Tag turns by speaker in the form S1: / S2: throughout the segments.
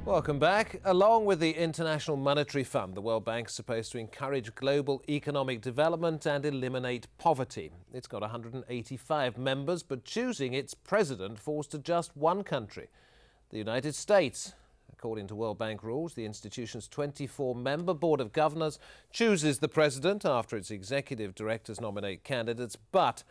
S1: Welcome back. Along with the International Monetary Fund, the World Bank is supposed to encourage global economic development and eliminate poverty. It's got 185 members, but choosing its president falls to just one country, the United States. According to World Bank rules, the institution's 24-member Board of Governors chooses the president after its executive directors nominate candidates, but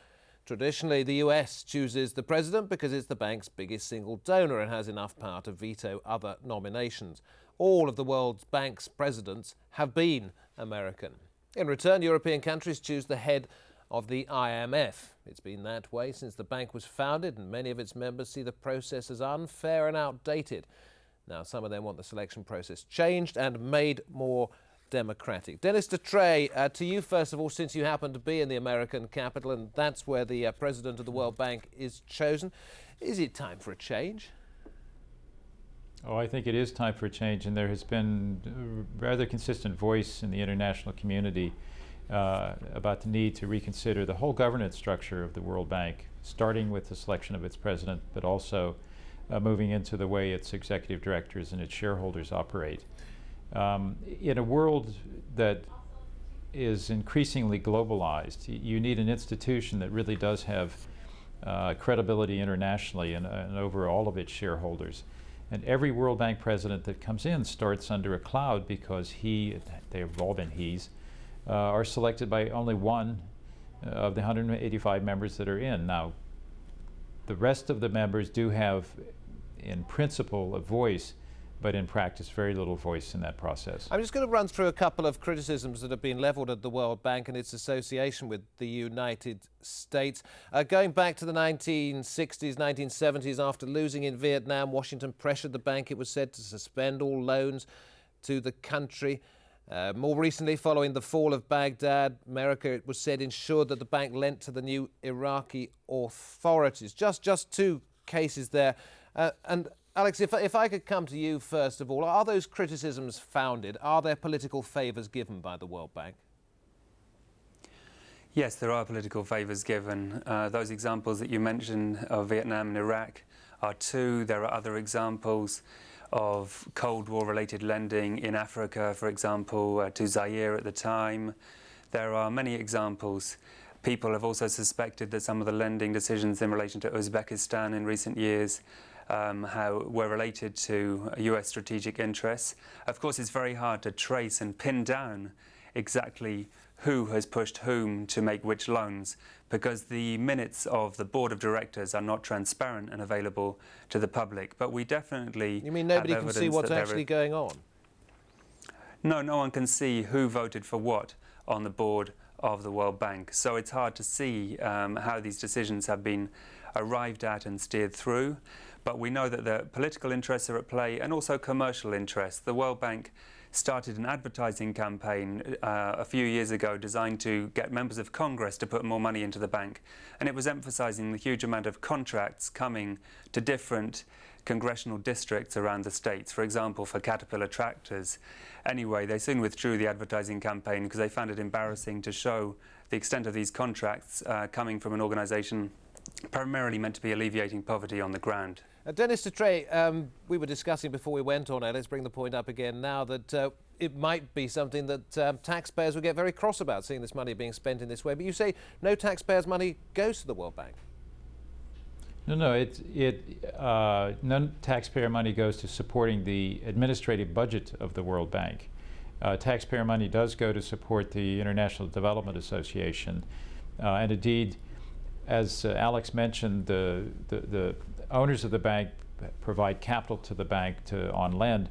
S1: traditionally, the US chooses the president because it's the bank's biggest single donor and has enough power to veto other nominations. All of the World Bank's presidents have been American. In return, European countries choose the head of the IMF. It's been that way since the bank was founded, and many of its members see the process as unfair and outdated. Now, some of them want the selection process changed and made more democratic. Dennis DeTrey, to you first of all, since you happen to be in the American capital and that's where the president of the World Bank is chosen, is it time for a change?
S2: Oh, I think it is time for a change, and there has been a rather consistent voice in the international community about the need to reconsider the whole governance structure of the World Bank, starting with the selection of its president, but also moving into the way its executive directors and its shareholders operate. In a world that is increasingly globalized, you need an institution that really does have credibility internationally and over all of its shareholders. And every World Bank president that comes in starts under a cloud because they've all been he's, are selected by only one of the 185 members that are in. Now, the rest of the members do have, in principle, a voice, but in practice, very little voice in that process. I'm
S1: just going to run through a couple of criticisms that have been levelled at the World Bank and its association with the United States. Going back to the 1960s, 1970s, after losing in Vietnam, Washington pressured the bank, it was said, to suspend all loans to the country. More recently, following the fall of Baghdad, America, it was said, ensured that the bank lent to the new Iraqi authorities. Just two cases there. And Alex, if I could come to you first of all, are those criticisms founded? Are there political favours given by the World Bank?
S3: Yes, there are political favours given. Those examples that you mentioned of Vietnam and Iraq are two. There are other examples of Cold War-related lending in Africa, for example, to Zaire at the time. There are many examples. People have also suspected that some of the lending decisions in relation to Uzbekistan in recent years how were related to US strategic interests. Of course, it's very hard to trace and pin down exactly who has pushed whom to make which loans, because the minutes of the board of directors are not transparent and available to the public. But we definitely
S1: You mean nobody can see what's actually going on?
S3: No, no one can see who voted for what on the board of the World Bank. So it's hard to see how these decisions have been arrived at and steered through. But we know that the political interests are at play and also commercial interests. The World Bank started an advertising campaign a few years ago designed to get members of Congress to put more money into the bank. And it was emphasizing the huge amount of contracts coming to different congressional districts around the states, for example, for Caterpillar tractors. Anyway, they soon withdrew the advertising campaign because they found it embarrassing to show the extent of these contracts coming from an organization primarily meant to be alleviating poverty on the ground.
S1: Dennis DeTrey, we were discussing before we went on air, let's bring the point up again now, that it might be something that taxpayers will get very cross about, seeing this money being spent in this way. But you say no taxpayers' money goes to the World Bank.
S2: No, none taxpayer money goes to supporting the administrative budget of the World Bank. Taxpayer money does go to support the International Development Association, and indeed, as Alex mentioned, the owners of the bank provide capital to the bank on lend.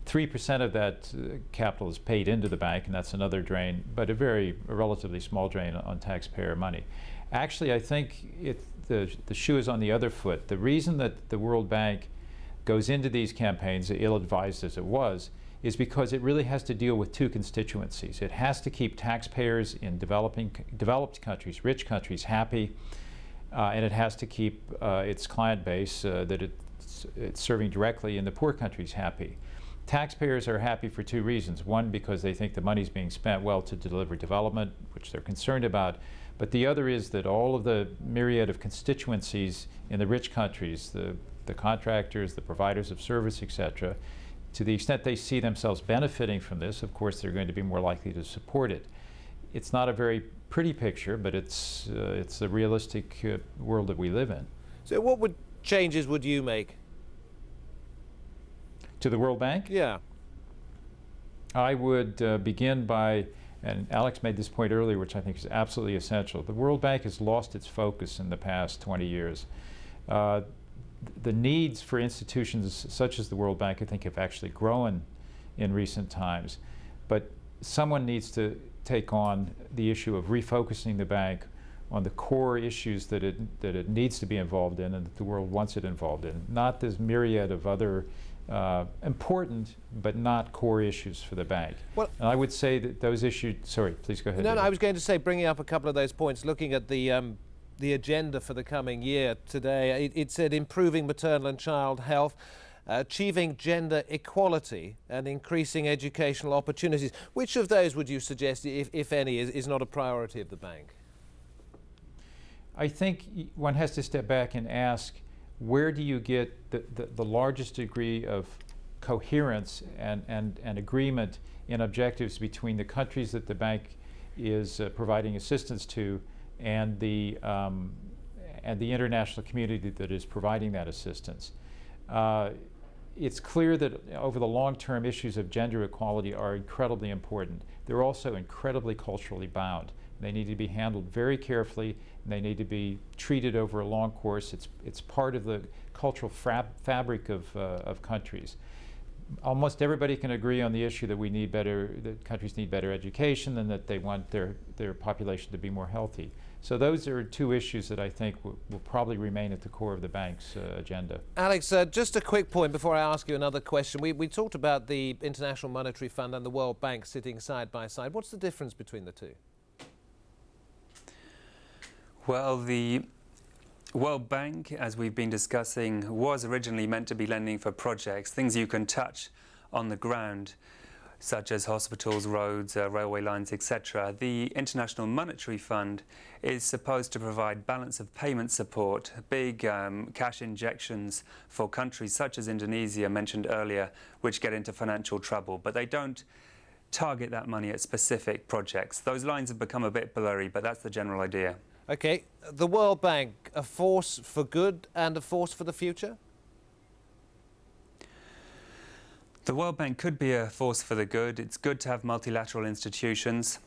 S2: 3% of that capital is paid into the bank, and that's another drain, but a relatively small drain on taxpayer money. Actually, I think the shoe is on the other foot. The reason that the World Bank goes into these campaigns, ill-advised as it was, is because it really has to deal with two constituencies. It has to keep taxpayers in developed countries, rich countries, happy, and it has to keep its client base that it's serving directly in the poor countries happy. Taxpayers are happy for two reasons. One, because they think the money's being spent well to deliver development, which they're concerned about. But the other is that all of the myriad of constituencies in the rich countries, the contractors, the providers of service, etc., To the extent they see themselves benefiting from this, of course, they're going to be more likely to support it. It's not a very pretty picture, but it's the realistic world that we live in.
S1: So what changes would you make?
S2: To the World Bank?
S1: Yeah.
S2: I would begin by, and Alex made this point earlier, which I think is absolutely essential. The World Bank has lost its focus in the past 20 years. The needs for institutions such as the World Bank, I think, have actually grown in recent times. But someone needs to take on the issue of refocusing the bank on the core issues that it needs to be involved in and that the world wants it involved in, not this myriad of other important but not core issues for the bank. Well, and I would say that those issues, sorry, please go ahead.
S1: No, I was going to say, bringing up a couple of those points, looking at the agenda for the coming year today, it said improving maternal and child health, achieving gender equality and increasing educational opportunities. Which of those would you suggest, if any, is not a priority of the bank?
S2: I think one has to step back and ask, where do you get the largest degree of coherence and agreement in objectives between the countries that the bank is providing assistance to and the international community that is providing that assistance. It's clear that over the long term, issues of gender equality are incredibly important. They're also incredibly culturally bound. They need to be handled very carefully, and they need to be treated over a long course. It's part of the cultural fabric of countries. Almost everybody can agree on the issue that countries need better education and that they want their population to be more healthy. So those are two issues that I think will probably remain at the core of the bank's agenda.
S1: Alex, just a quick point before I ask you another question. We talked about the International Monetary Fund and the World Bank sitting side by side. What's the difference between the two?
S3: Well, the World Bank, as we've been discussing, was originally meant to be lending for projects, things you can touch on the ground, such as hospitals, roads, railway lines, etc. The International Monetary Fund is supposed to provide balance of payment support, big cash injections for countries such as Indonesia, mentioned earlier, which get into financial trouble. But they don't target that money at specific projects. Those lines have become a bit blurry, but that's the general idea.
S1: Okay, the World Bank, a force for good and a force for the future?
S3: The World Bank could be a force for the good. It's good to have multilateral institutions.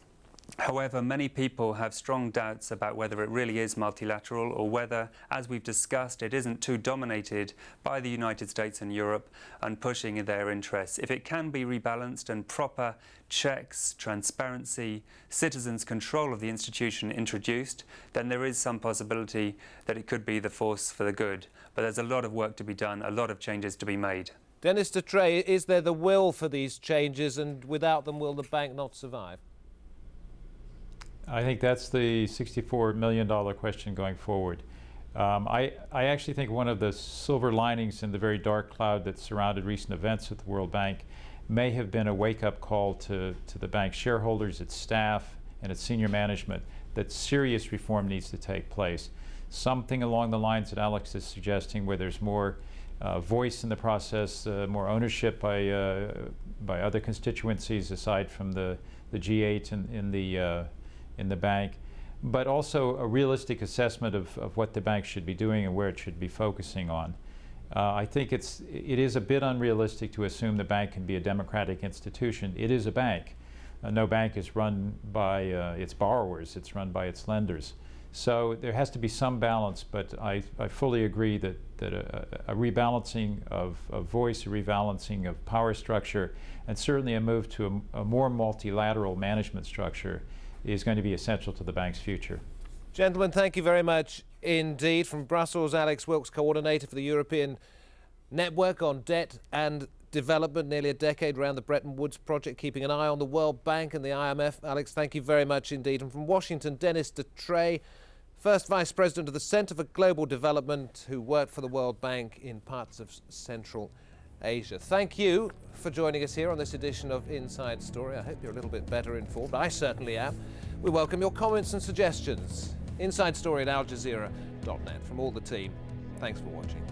S3: However, many people have strong doubts about whether it really is multilateral or whether, as we've discussed, it isn't too dominated by the United States and Europe and pushing their interests. If it can be rebalanced and proper checks, transparency, citizens' control of the institution introduced, then there is some possibility that it could be the force for the good. But there's a lot of work to be done, a lot of changes to be made.
S1: Dennis Dutrey, is there the will for these changes, and without them will the bank not survive?
S2: I think that's the $64 million question going forward. I actually think one of the silver linings in the very dark cloud that surrounded recent events at the World Bank may have been a wake-up call to the bank's shareholders, its staff, and its senior management that serious reform needs to take place. Something along the lines that Alex is suggesting, where there's more voice in the process, more ownership by other constituencies aside from the G8 in the bank, but also a realistic assessment of what the bank should be doing and where it should be focusing on. I think it is a bit unrealistic to assume the bank can be a democratic institution. It is a bank. No bank is run by its borrowers, it's run by its lenders. So there has to be some balance, but I fully agree that a rebalancing of voice, a rebalancing of power structure, and certainly a move to a more multilateral management structure is going to be essential to the bank's future.
S1: Gentlemen, thank you very much indeed. From Brussels, Alex Wilkes, coordinator for the European Network on Debt and Development, nearly a decade around the Bretton Woods project, keeping an eye on the World Bank and the IMF. Alex, thank you very much indeed. And from Washington, Dennis Dutrey, first Vice President of the Center for Global Development, who worked for the World Bank in parts of Central Asia. Thank you for joining us here on this edition of Inside Story. I hope you're a little bit better informed. I certainly am. We welcome your comments and suggestions. Inside Story at aljazeera.net. From all the team, thanks for watching.